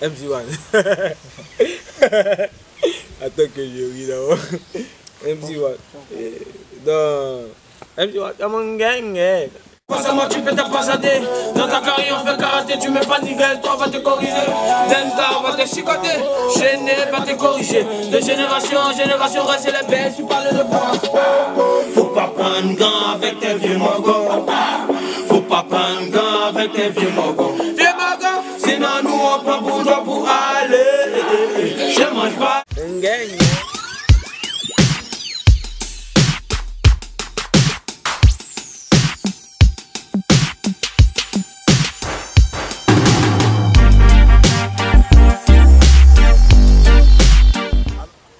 MC1. Attends que je ris d'abord. MC1. Dans MC1, t'as mon gang. Pas à moi, tu peux t'appassader. Dans ta carrière, on fait karaté. Tu mets pas Nigel, toi va te corriger. Denza va te chicoter. Gêné va te corriger. De génération en génération, reste les belles. Tu parles de France. Faut pas prendre gant avec tes vieux mogos. Faut pas prendre gant avec tes vieux mogos. Vieux mogos, sinon nous on prend pour toi pour aller. Je mange pas. Gang.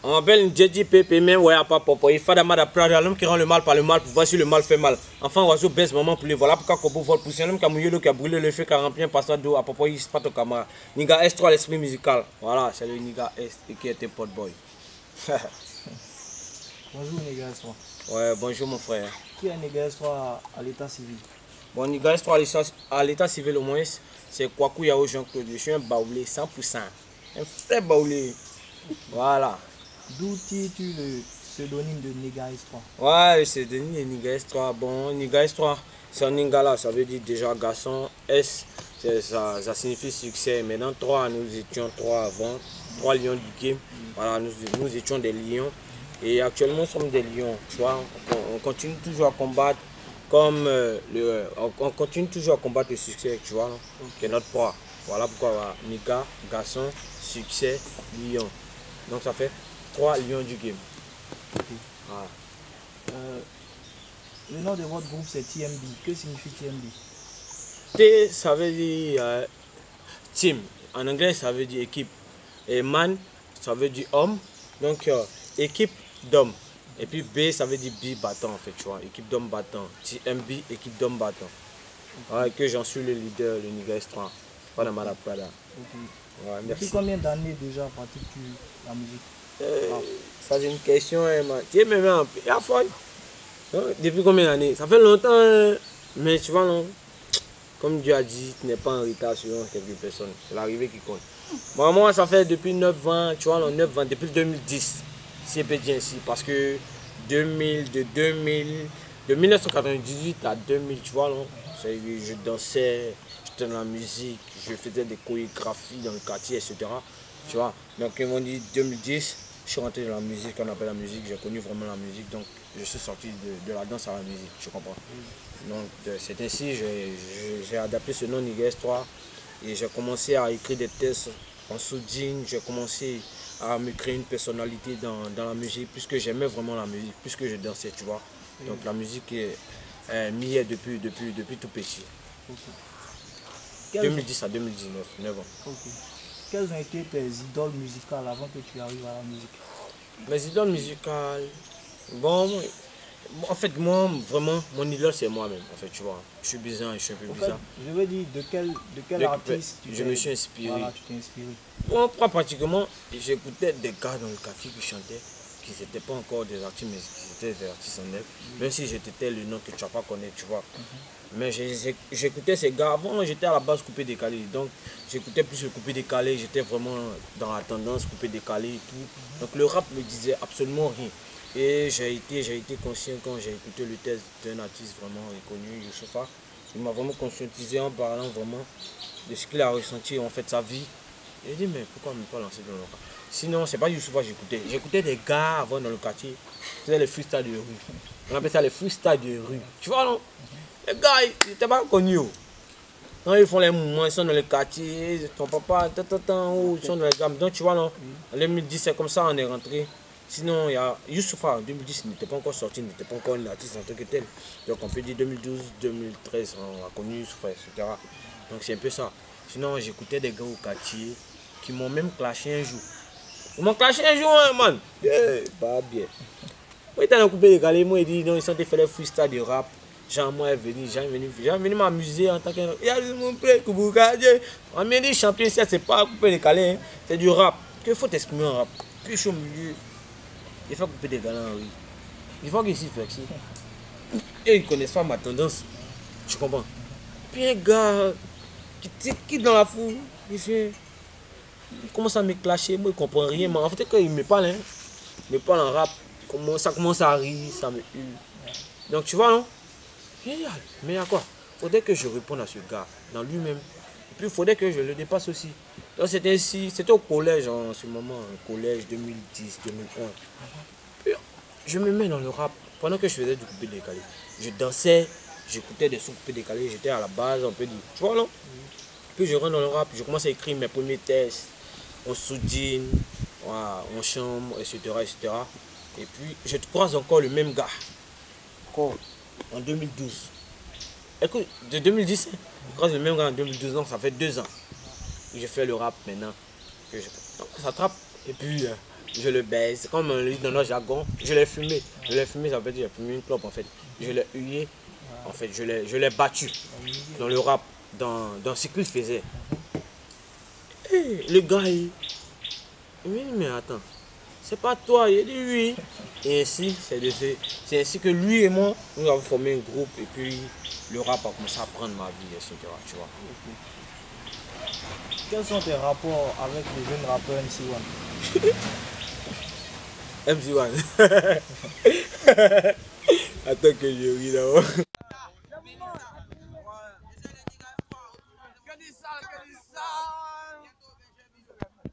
On appelle Djedji Pépé, mais ouais, pas papa. Il faut d'amada prada, l'homme qui rend le mal par le mal pour voir si le mal fait mal. Enfin, oiseau baisse maman pour les voilà pourquoi Kobo vole pousser. L'homme qui a mouillé l'eau, qui a brûlé le feu, qui a rempli un passage d'eau. À papa, il se passe au camarade. Niga S3, l'esprit musical. Voilà, c'est le Niga S et qui était pote boy. Bonjour Niga S3. Ouais, bonjour mon frère. Qui est Niga S3 à l'état civil? Bon, Niga S3 à l'état civil au moins, c'est Kwaku Yao Jean-Claude. Je suis un baoulé 100%. Un vrai baoulé. Voilà. D'où tires-tu le pseudonyme de Niga S3? Ouais, c'est de Niga S3. Bon, Niga S3, c'est un Ningala, ça veut dire déjà garçon. S, ça signifie succès. Maintenant, 3, nous étions 3 avant. 3 lions du game. Voilà, nous étions des lions. Et actuellement, nous sommes des lions. Tu vois, on continue toujours à combattre comme on continue toujours à combattre le succès, tu vois, qui est notre proie. Voilà pourquoi voilà, Niga, garçon, succès, lion. Donc ça fait 3 lions du game. Okay. Voilà. Le nom de votre groupe c'est TMB. Que signifie TMB? T ça veut dire team. En anglais ça veut dire équipe. Et man ça veut dire homme. Donc équipe d'hommes. Et puis B ça veut dire B battant en fait, tu vois. Équipe d'hommes battants. TMB équipe d'hommes battants. Okay. Voilà, que j'en suis le leader, le Niga S3. Pas de Mada Prada. Okay. Ouais, merci. Depuis combien d'années déjà pratiques-tu la musique? Ça c'est une question, hein, man. Tu es même un peu à folle. Depuis combien d'années? Ça fait longtemps, hein. Mais tu vois, non. Comme Dieu a dit, tu n'es pas en retard sur quelques personnes. C'est l'arrivée qui compte. Bon, moi, ça fait depuis 9 ans, tu vois, non, 9 ans, depuis 2010. C'est bien ainsi, parce que de 1998 à 2000, tu vois, non. Je dansais, j'étais dans la musique, je faisais des chorégraphies dans le quartier, etc. Tu vois, donc ils m'ont dit 2010, je suis rentré dans la musique, on appelle la musique, j'ai connu vraiment la musique, donc je suis sorti de la danse à la musique, tu comprends. Donc c'est ainsi, j'ai adapté ce nom Niga S3 et j'ai commencé à écrire des textes en soudine, j'ai commencé à me créer une personnalité dans la musique, puisque j'aimais vraiment la musique, puisque je dansais, tu vois. Donc la musique m'y est depuis tout petit. Okay. 2010 à 2019, 9 ans. Okay. Quelles ont été tes idoles musicales avant que tu arrives à la musique? Mes idoles musicales, bon, en fait, moi, vraiment, mon idole, c'est moi-même, en fait, tu vois. Je suis bizarre, je suis un peu bizarre. Fait, je veux dire, de quel artiste je me suis inspiré. Voilà, tu t'es inspiré. Bon, pratiquement, j'écoutais des gars dans le quartier qui chantaient, qui n'étaient pas encore des artistes, mais qui étaient des artistes en net. Même si j'étais le nom que tu n'as pas connu, tu vois. Mais j'écoutais ces gars. Avant, j'étais à la base coupé décalé. Donc, j'écoutais plus le coupé décalé. J'étais vraiment dans la tendance coupé décalé et tout. Donc, le rap me disait absolument rien. Et j'ai été conscient quand j'ai écouté le texte d'un artiste vraiment reconnu, Youssoupha. Il m'a vraiment conscientisé en parlant vraiment de ce qu'il a ressenti, en fait, sa vie. Et j'ai dit, mais pourquoi ne pas lancer dans le rap? Sinon, c'est pas Youssoupha que j'écoutais. J'écoutais des gars avant dans le quartier. C'était les freestyles de rue. On appelle ça les freestyles de rue. Tu vois, non? Les gars, ils n'étaient pas connus. Quand ils font les mouvements, ils sont dans le quartier, ton papa, ils sont dans les gammes. Donc tu vois, non, en 2010, c'est comme ça on est rentré. Sinon, il y a Youssoupha en 2010, il n'était pas encore sorti, il n'était pas encore un artiste en tant que tel. Donc on peut dire 2012, 2013, on a connu Youssoupha, etc. Donc c'est un peu ça. Sinon, j'écoutais des gars au quartier qui m'ont même clashé un jour. Ils m'ont clashé un jour, hein, man. Pas bien. Moi, il était dans le coupé décalé, moi, il dit, non, ils sont fait les freestyle de rap. Jean-moi est venu, venu m'amuser en tant que... Il a dit, mon père, on m'a dit, champion, c'est pas coupé décalé, hein, c'est du rap. Il faut t'exprimer en rap. Puis je suis au milieu. Il faut couper des galants, oui. Il faut qu'ils s'y flexent. Et ils ne connaissent pas ma tendance. Tu comprends? Puis un gars qui dans la foule, il fait... il commence à me clasher, moi, il comprend rien. Mais en fait, quand il me parle, hein, il me parle en rap, ça commence à rire, ça me hue. Donc, tu vois, non? Mais il y a quoi? Faudrait que je réponde à ce gars, dans lui-même. Et puis, il faudrait que je le dépasse aussi. Donc, c'était au collège en ce moment, collège 2010, 2011. Puis, je me mets dans le rap pendant que je faisais du coupé décalé. Je dansais, j'écoutais des sous-coupés décalés, j'étais à la base, on peut dire. Tu vois, non? Puis, je rentre dans le rap, je commence à écrire mes premiers textes. On soudine, voilà, on chambre, etc., etc. Et puis, je croise encore le même gars. Encore en 2012. Écoute, de 2010, je croise le même gars en 2012, donc ça fait 2 ans que je fais le rap maintenant. Donc, ça attrape et puis je le baise. Comme on le dit dans notre jargon, je l'ai fumé. Je l'ai fumé, ça veut dire j'ai fumé une clope en fait. Je l'ai hué, en fait, je l'ai battu dans le rap, dans ce qu'il faisait. Et le gars, il me dit, mais attends, c'est pas toi, il dit oui. Et ainsi, c'est ainsi que lui et moi, nous avons formé un groupe et puis le rap a commencé à prendre ma vie, etc. Tu vois. Quels sont tes rapports avec les jeunes rappeurs MC1? MC1. Attends que je ris d'abord.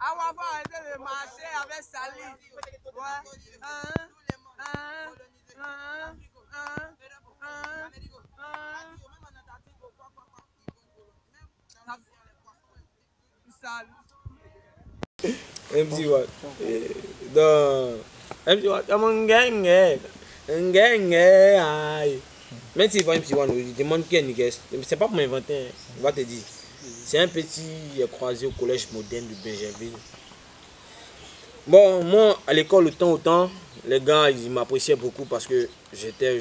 On va arrêter de marcher avec Sali. MC1. Donc, MC1, mon gang, aïe. Même s'il voit MC1, il demande qui est Niguez. C'est pas pour m'inventer, on va te dire. C'est un petit croisé au collège moderne de Benjerville. Bon, moi, à l'école, autant, les gars, ils m'appréciaient beaucoup parce que j'étais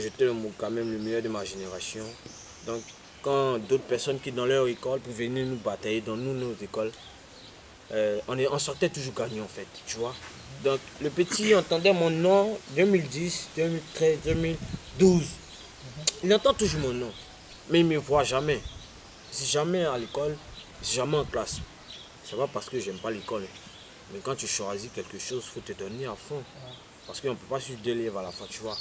quand même le meilleur de ma génération. Donc, quand d'autres personnes qui dans leur école pouvaient venir nous batailler dans nos écoles, on sortait toujours gagnant en fait, tu vois. Donc, le petit entendait mon nom 2010, 2013, 2012. Il entend toujours mon nom, mais il ne me voit jamais. C'est jamais à l'école, c'est jamais en classe. C'est pas parce que j'aime pas l'école. Mais quand tu choisis quelque chose, il faut te donner à fond. Parce qu'on ne peut pas suivre 2 livres à la fin, tu vois.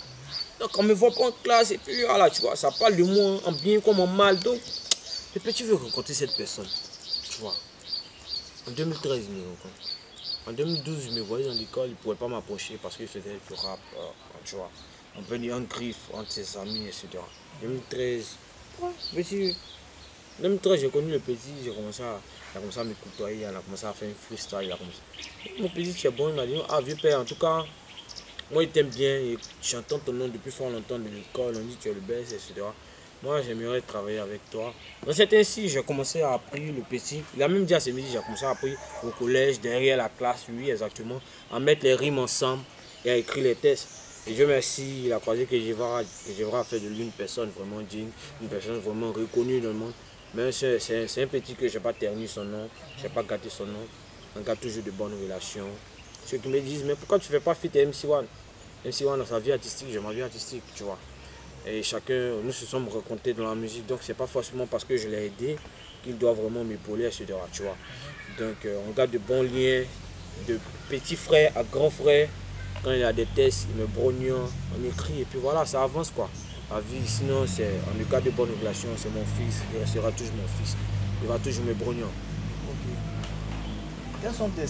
Donc on ne me voit pas en classe et puis voilà, tu vois, ça parle de moi en bien comme en mal. Donc le petit veut rencontrer cette personne, tu vois. En 2013, il me rencontre. En 2012, je me voyais dans l'école, il ne pouvait pas m'approcher parce que c'était du rap, tu vois. On peut dire un griffe entre ses amis, etc. 2013, ouais, petit. 2013, j'ai connu le petit, il a commencé à me côtoyer, il a commencé à faire un freestyle. Mon petit, tu es bon, il m'a dit, ah vieux père, en tout cas, moi il t'aime bien et j'entends ton nom depuis fort longtemps de l'école, on dit que tu es le best, etc. Moi j'aimerais travailler avec toi. Donc c'est ainsi, j'ai commencé à apprendre le petit. Il a même dit à ce midi, j'ai commencé à apprendre au collège, derrière la classe, lui exactement, à mettre les rimes ensemble et à écrire les textes. Et Dieu merci, il a croisé que Gévra fait de lui une personne vraiment digne, une personne vraiment reconnue dans le monde. Mais c'est un petit que je n'ai pas terni son nom, je n'ai pas gâté son nom. On garde toujours de bonnes relations. Ceux qui me disent, mais pourquoi tu ne fais pas fit MC1? MC1 dans sa vie artistique, j'ai ma vie artistique, tu vois. Et chacun, nous se sommes rencontrés dans la musique, donc c'est pas forcément parce que je l'ai aidé qu'il doit vraiment m'épauler, etc. Tu vois. Donc on garde de bons liens, de petit frère à grand frère. Quand il y a des tests, il me brogne, on écrit et puis voilà, ça avance quoi. La vie, sinon, on ne garde de bonnes relations, c'est mon fils, il restera toujours mon fils. Il va toujours me brogner. Okay. Quelles sont tes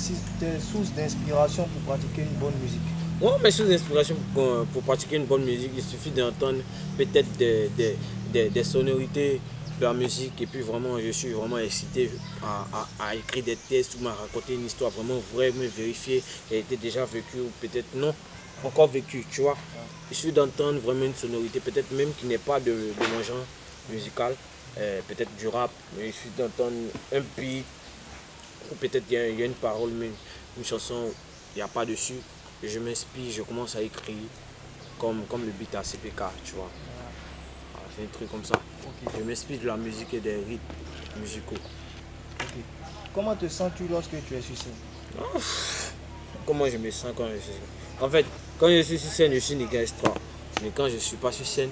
sources d'inspiration pour pratiquer une bonne musique? Oh, mes sources d'inspiration pour pratiquer une bonne musique, il suffit d'entendre peut-être des sonorités de la musique et puis vraiment, je suis vraiment excité à écrire des textes ou à raconter une histoire vraiment vraie, mais vérifiée, qui a été déjà vécue ou peut-être non encore vécue, tu vois. Il suffit d'entendre vraiment une sonorité, peut-être même qui n'est pas de mon genre musical, peut-être du rap, mais il suffit d'entendre un beat, ou peut-être il y a une parole, mais une chanson, il n'y a pas dessus. Je m'inspire, je commence à écrire comme le beat à CPK, tu vois. C'est un truc comme ça. Okay. Je m'inspire de la musique et des rythmes musicaux. Okay. Comment te sens-tu lorsque tu es sur scène? Oh, comment je me sens quand je suis sur scène? En fait, quand je suis sur scène, je suis Niguez 3. Mais quand je ne suis pas sur scène,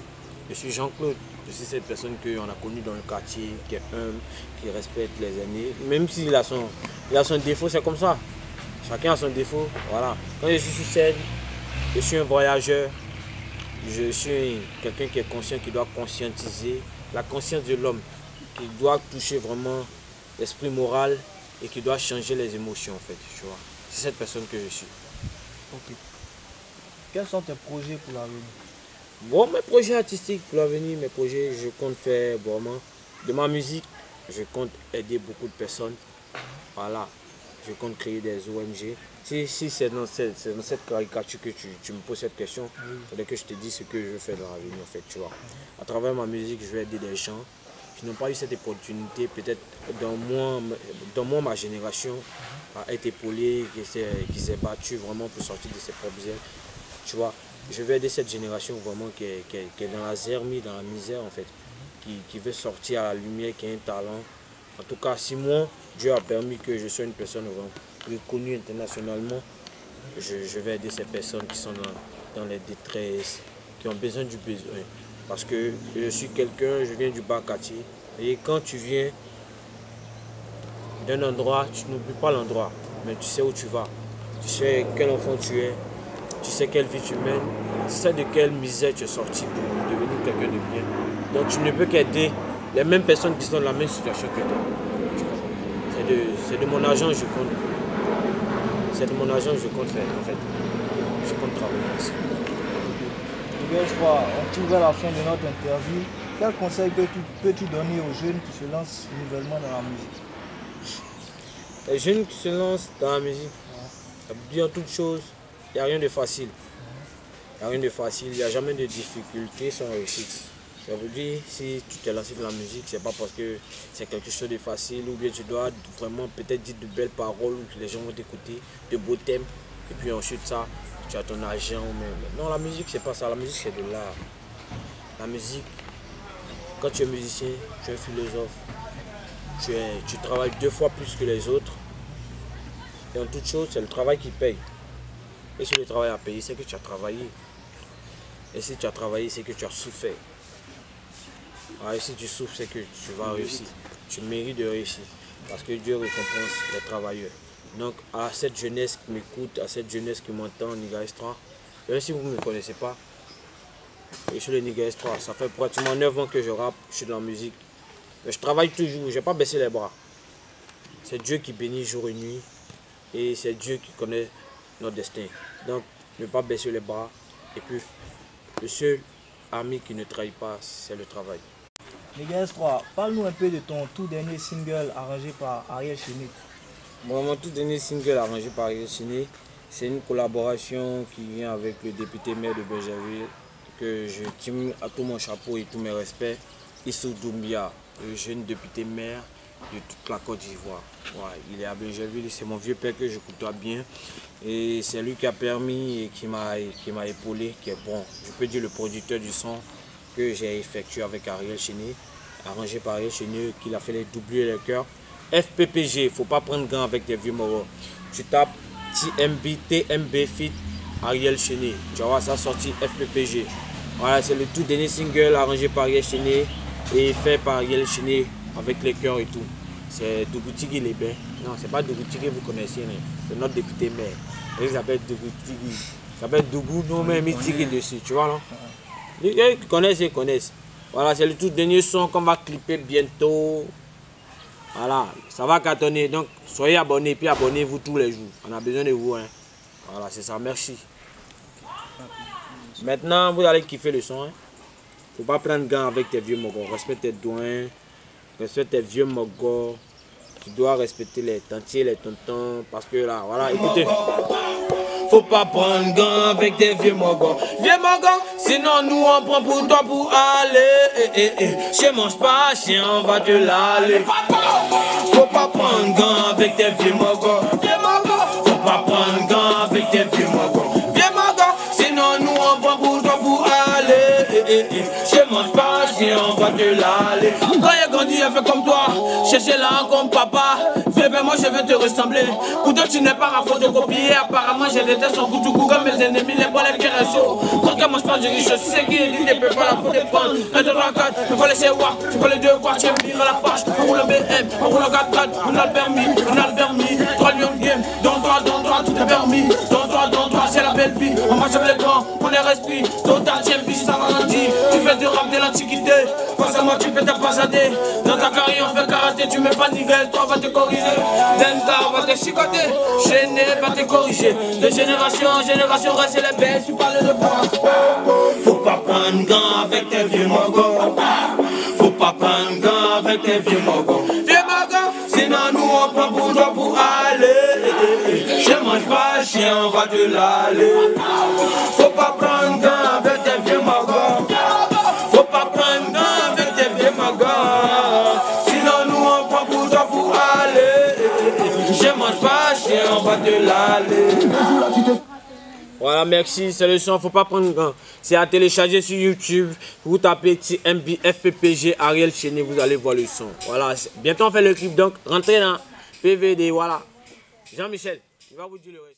je suis Jean-Claude. Je suis cette personne qu'on a connue dans le quartier, qui est humble, qui respecte les aînés. Même s'il a son il a son défaut, c'est comme ça. Chacun a son défaut, voilà. Quand je suis sur scène, je suis un voyageur. Je suis quelqu'un qui est conscient, qui doit conscientiser la conscience de l'homme, qui doit toucher vraiment l'esprit moral et qui doit changer les émotions en fait, tu vois. C'est cette personne que je suis. Ok. Quels sont tes projets pour l'avenir? Bon, mes projets artistiques pour l'avenir, mes projets, je compte faire vraiment de ma musique, je compte aider beaucoup de personnes. Voilà, je compte créer des ONG. Si c'est dans cette caricature que tu me poses cette question, il faudrait que je te dise ce que je veux faire dans l'avenir en fait, tu vois. À travers ma musique, je vais aider des gens qui n'ont pas eu cette opportunité, peut-être dans moi, ma génération, a été épaulée, qui s'est battue vraiment pour sortir de ses propres ailes. Tu vois, je vais aider cette génération vraiment qui est dans la zermie, dans la misère en fait, qui veut sortir à la lumière, qui a un talent. En tout cas, si moi, Dieu a permis que je sois une personne vraiment reconnue internationalement, je vais aider ces personnes qui sont dans les détresses, qui ont besoin du besoin. Parce que je suis quelqu'un, je viens du bas-quartier. Et quand tu viens d'un endroit, tu n'oublies pas l'endroit, mais tu sais où tu vas. Tu sais quel enfant tu es, tu sais quelle vie tu mènes, tu sais de quelle misère tu es sorti pour devenir quelqu'un de bien. Donc tu ne peux qu'aider les mêmes personnes qui sont dans la même situation que toi. C'est de mon argent que je compte. C'est de mon argent que je compte faire en fait. Je compte travailler ici. On tire vers la fin de notre interview. Quel conseil peux-tu donner aux jeunes qui se lancent nouvellement dans la musique? Les jeunes qui se lancent dans la musique, dire toute chose, il n'y a rien de facile. Il n'y a rien de facile, il n'y a jamais de difficulté sans réussite. Ça veut dire, si tu t'es lancé dans la musique, c'est pas parce que c'est quelque chose de facile ou bien tu dois vraiment peut-être dire de belles paroles où les gens vont t'écouter, de beaux thèmes, et puis ensuite ça, tu as ton argent. Non, la musique c'est pas ça, la musique c'est de l'art. La musique, quand tu es musicien, tu es philosophe, tu travailles 2 fois plus que les autres. Et en toute chose, c'est le travail qui paye. Et si le travail a payé, c'est que tu as travaillé. Et si tu as travaillé, c'est que tu as souffert. Et si tu souffres, c'est que tu vas réussir. Tu mérites de réussir. Parce que Dieu récompense les travailleurs. Donc à cette jeunesse qui m'écoute, à cette jeunesse qui m'entend, Niga S3, même si vous ne me connaissez pas, je suis le Niga S3. Ça fait pratiquement 9 ans que je rappe, je suis dans la musique. Mais je travaille toujours, je n'ai pas baissé les bras. C'est Dieu qui bénit jour et nuit. Et c'est Dieu qui connaît notre destin. Donc ne pas baisser les bras. Et puis le seul ami qui ne trahit pas, c'est le travail. Niga S3, parle-nous un peu de ton tout dernier single arrangé par Ariel Chéné. Bon, mon tout dernier single arrangé par Ariel Chéné, c'est une collaboration qui vient avec le député maire de Bergerville, que je tiens à tout mon chapeau et tous mes respects, Issou Doumbia, le jeune député maire de toute la Côte d'Ivoire. Ouais, il est à Bergerville, c'est mon vieux père que je côtoie bien. Et c'est lui qui a permis et qui m'a épaulé, qui est bon, je peux dire le producteur du son que j'ai effectué avec Ariel Chéné, arrangé par Ariel Chéné, qu'il a fait les doublures et les chœurs. FPPG, il ne faut pas prendre gant avec des vieux moraux. Tu tapes TMB Fit Ariel Chéné. Tu vois, ça sorti FPPG. Voilà, c'est le tout dernier single arrangé par Ariel Chéné et fait par Ariel Chéné avec les chœurs et tout. C'est Dougoutigui Lébé. Non, c'est pas Dougoutigui, vous connaissez, c'est notre député maire. Il s'appelle Dougoutigui. Il s'appelle Dougou, nous même il tire dessus, tu vois, non? Les gens qui connaissent, ils connaissent. Voilà, c'est le tout dernier son qu'on va clipper bientôt. Voilà, ça va cartonner. Donc, soyez abonnés, puis abonnez-vous tous les jours. On a besoin de vous. Hein. Voilà, c'est ça. Merci. Maintenant, vous allez kiffer le son. Hein. Faut pas prendre gant avec tes vieux mogos. Respecte tes doigts. Respecte tes vieux mogos. Tu dois respecter les tantiers, les tontons. Parce que là, voilà, écoutez. Faut pas prendre gant avec des vieux mogos. Vieux mogos, sinon nous on prend pour toi pour aller. Chez mange pas chien, on va te l'aller. Faut pas prendre gant avec des vieux mogos. Vieux mogos, faut pas prendre gant avec des vieux mogos. Vieux mogos, sinon nous on prend pour toi pour aller. Chez mange pas chien, on va te l'aller. Quand il a grandi, il fait comme toi. Cherchez là comme papa. Moi je vais te ressembler. Couteau tu n'es pas à photocopier. Apparemment j'ai des tests en coup comme mes ennemis. Les balles qui restent chaud. Quand moi je parle de riche, si c'est qui est dit, ne peut pas la faute prendre. 1, 2, 3, 4, il faut laisser voir. Tu peux les devoirs, tu es venir à la page. On roule le BM, on roule le 4-4. On a le permis, on a le permis. famille. Dans toi, c'est la belle vie. On marche avec les grands, on les respire. Total TMP, ça ralentit. Tu fais du rap de l'antiquité. Face à moi, tu fais ta passadée. Dans ta carrière, on fait karaté. Tu mets pas de nickel, toi, va te corriger. Denta, va te chicoter. Chaîné, va te corriger. De génération en génération, reste les belles. Tu parles de quoi? Faut pas prendre gant avec tes vieux mogos. Faut pas prendre gant avec tes vieux mogos. Vieux mogos, sinon nous on prend pour toi pour aller. Je mange pas chien, on va te l'aller. Faut pas prendre gant avec tes vieux mogos. Faut pas prendre gant avec tes vieux mogos. Sinon nous on prend pour toi pour aller. Je mange pas chien, on va te l'aller. Voilà, merci, c'est le son, faut pas prendre grand. C'est à télécharger sur YouTube. Vous tapez TMB FPPG Ariel Chéné, vous allez voir le son. Voilà, bientôt on fait le clip, donc rentrez dans PVD, voilà. Jean-Michel, il va vous dire le reste.